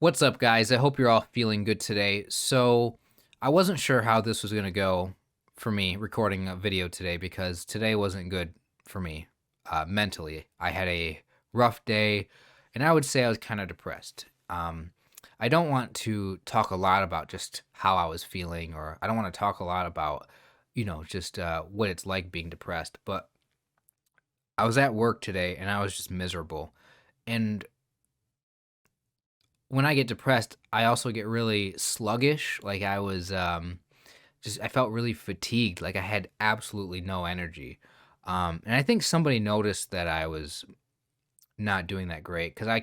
What's up, guys? I hope you're all feeling good today. So, I wasn't sure how this was going to go for me recording a video today because today wasn't good for me mentally. I had a rough day and I would say I was kind of depressed. I don't want to talk a lot about just how I was feeling, or I don't want to talk a lot about, just what it's like being depressed. But I was at work today and I was just miserable. And when I get depressed, I also get really sluggish. Like I felt really fatigued. Like I had absolutely no energy. And I think somebody noticed that I was not doing that great because I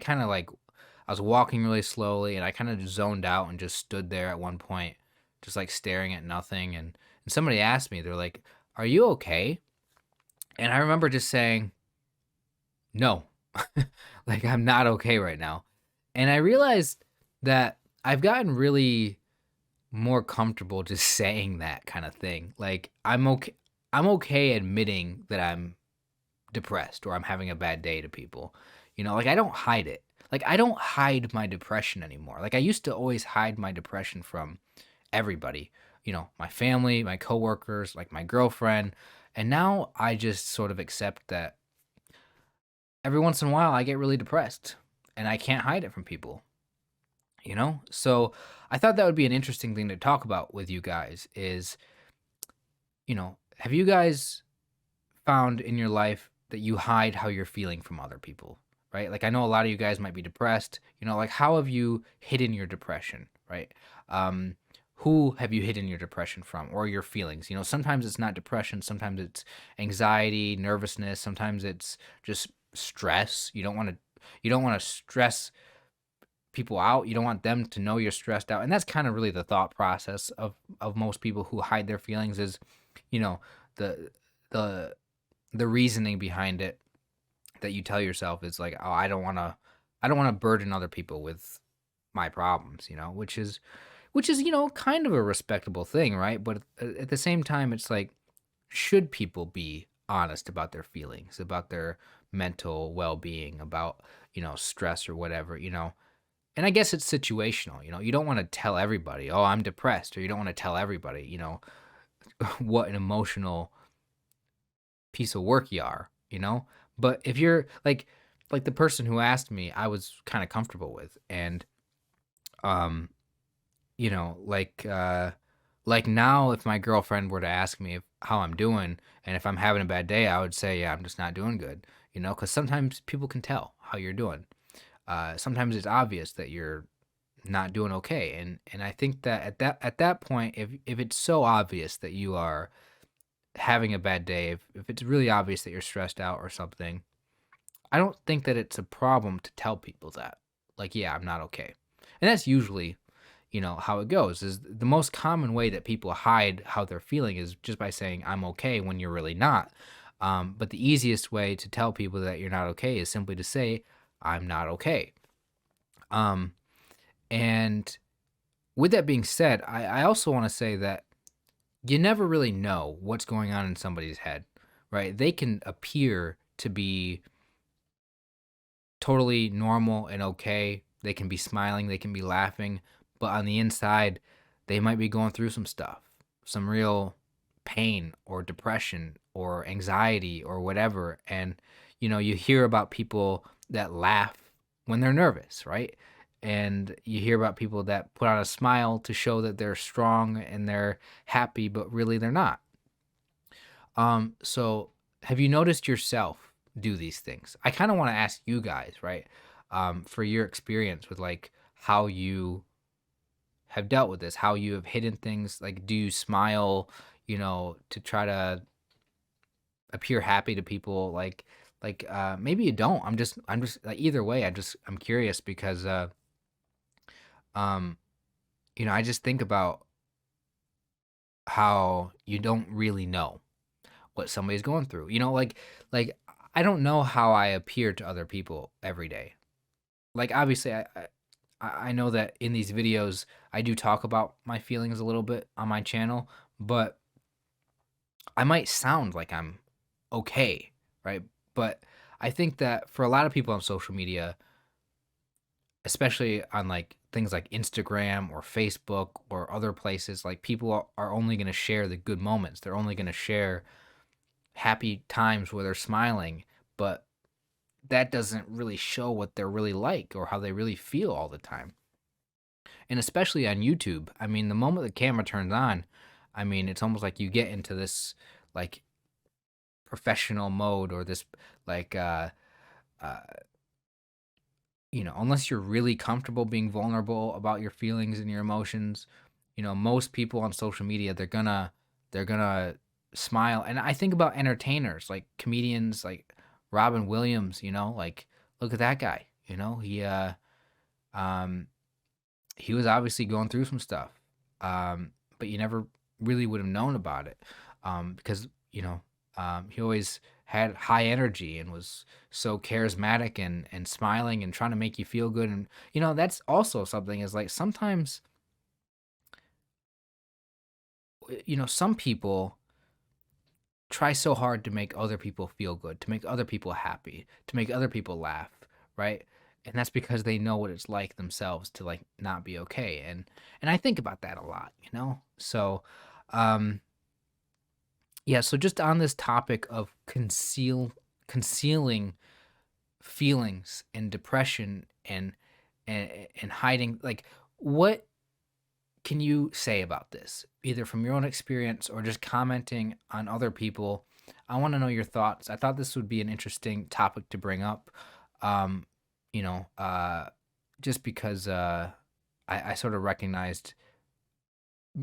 was walking really slowly and I kind of just zoned out and just stood there at one point, just like staring at nothing. And somebody asked me, they're like, "Are you okay?" And I remember just saying, "No, like I'm not okay right now." And I realized that I've gotten really more comfortable just saying that kind of thing. Like I'm okay admitting that I'm depressed or I'm having a bad day to people. Like I don't hide it. Like I don't hide my depression anymore. Like I used to always hide my depression from everybody. My family, my coworkers, like my girlfriend. And now I just sort of accept that every once in a while I get really depressed and I can't hide it from people. So I thought that would be an interesting thing to talk about with you guys is, have you guys found in your life that you hide how you're feeling from other people, right? Like I know a lot of you guys might be depressed, like how have you hidden your depression, right? um who have you hidden your depression from or your feelings? Sometimes it's not depression, sometimes it's anxiety, nervousness, sometimes it's just stress. You don't want to stress people out. You don't want them to know you're stressed out. And that's kind of really the thought process of most people who hide their feelings is, you know, the the the reasoning behind it that you tell yourself is like, "Oh, I don't want to burden other people with my problems," which is kind of a respectable thing, right? But at the same time it's like, should people be honest about their feelings, about their mental well-being, about, stress or whatever? And I guess it's situational. You don't want to tell everybody, "Oh, I'm depressed," or you don't want to tell everybody, what an emotional piece of work you are. But if you're like the person who asked me, I was kind of comfortable with, and um, you know, like uh, like now, if my girlfriend were to ask me how I'm doing, and if I'm having a bad day, I would say, yeah, I'm just not doing good. Because sometimes people can tell how you're doing. Sometimes it's obvious that you're not doing okay, and I think that at that point, if it's so obvious that you are having a bad day, if it's really obvious that you're stressed out or something, I don't think that it's a problem to tell people that. Like, yeah, I'm not okay. And that's usually, how it goes. Is the most common way that people hide how they're feeling is just by saying I'm okay when you're really not. But the easiest way to tell people that you're not okay is simply to say I'm not okay. Um, and with that being said, I also want to say that you never really know what's going on in somebody's head, right? They can appear to be totally normal and okay. They can be smiling, they can be laughing, but on the inside, they might be going through some stuff, some real pain or depression or anxiety or whatever. And, you hear about people that laugh when they're nervous, right? And you hear about people that put on a smile to show that they're strong and they're happy, but really they're not. So have you noticed yourself do these things? I kind of want to ask you guys, right? For your experience with like how you have dealt with this, how you have hidden things. Like, do you smile, to try to appear happy to people? Maybe you don't. I'm just like, either way, I'm curious because, um, I just think about how you don't really know what somebody's going through. Like I don't know how I appear to other people every day. Like obviously I know that in these videos I do talk about my feelings a little bit on my channel, but I might sound like I'm okay, right? But I think that for a lot of people on social media, especially on like things like Instagram or Facebook or other places, like people are only going to share the good moments. They're only going to share happy times where they're smiling, but that doesn't really show what they're really like or how they really feel all the time. And especially on YouTube, I mean, the moment the camera turns on, I mean, it's almost like you get into this like professional mode or this like uh unless you're really comfortable being vulnerable about your feelings and your emotions, most people on social media, they're gonna smile. And I think about entertainers like comedians like Robin Williams, like look at that guy. Um he was obviously going through some stuff. But you never really would have known about it. Because, he always had high energy and was so charismatic and smiling and trying to make you feel good. And, that's also something is like sometimes, some people try so hard to make other people feel good, to make other people happy, to make other people laugh, right? And that's because they know what it's like themselves to like not be okay. And I think about that a lot. So um yeah, so just on this topic of concealing feelings and depression and hiding, like, what can you say about this, either from your own experience or just commenting on other people? I want to know your thoughts. I thought this would be an interesting topic to bring up. Um, you know, uh, just because I sort of recognized,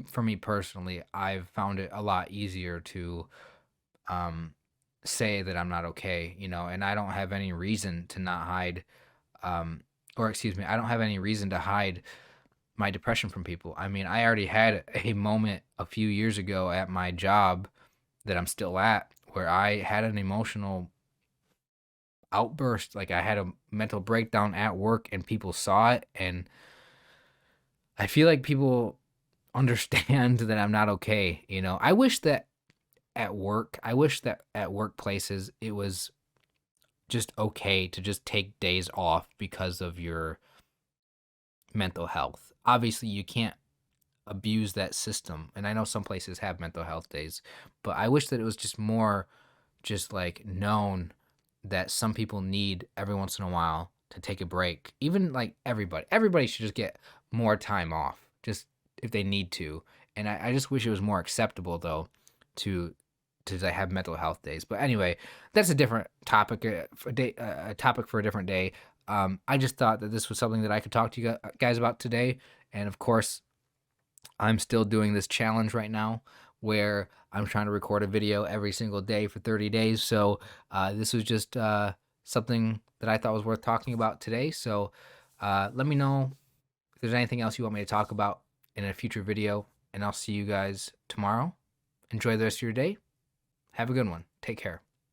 for me personally, I've found it a lot easier to um, say that I'm not okay, and I don't have any reason to not hide, um, or excuse me, I don't have any reason to hide my depression from people. I mean, I already had a moment a few years ago at my job that I'm still at where I had an emotional outburst. Like I had a mental breakdown at work and people saw it. And I feel like people understand that I'm not okay. I wish that I wish that at workplaces, it was just okay to just take days off because of your mental health. Obviously, you can't abuse that system. And I know some places have mental health days, but I wish that it was just more just like known that some people need every once in a while to take a break. Even like everybody should just get more time off, just if they need to. And I just wish it was more acceptable though to have mental health days. But anyway, that's a different topic, a topic for a different day. I just thought that this was something that I could talk to you guys about today. And of course, I'm still doing this challenge right now where I'm trying to record a video every single day for 30 days. So this was just something that I thought was worth talking about today. So let me know if there's anything else you want me to talk about in a future video, and I'll see you guys tomorrow. Enjoy the rest of your day. Have a good one. Take care.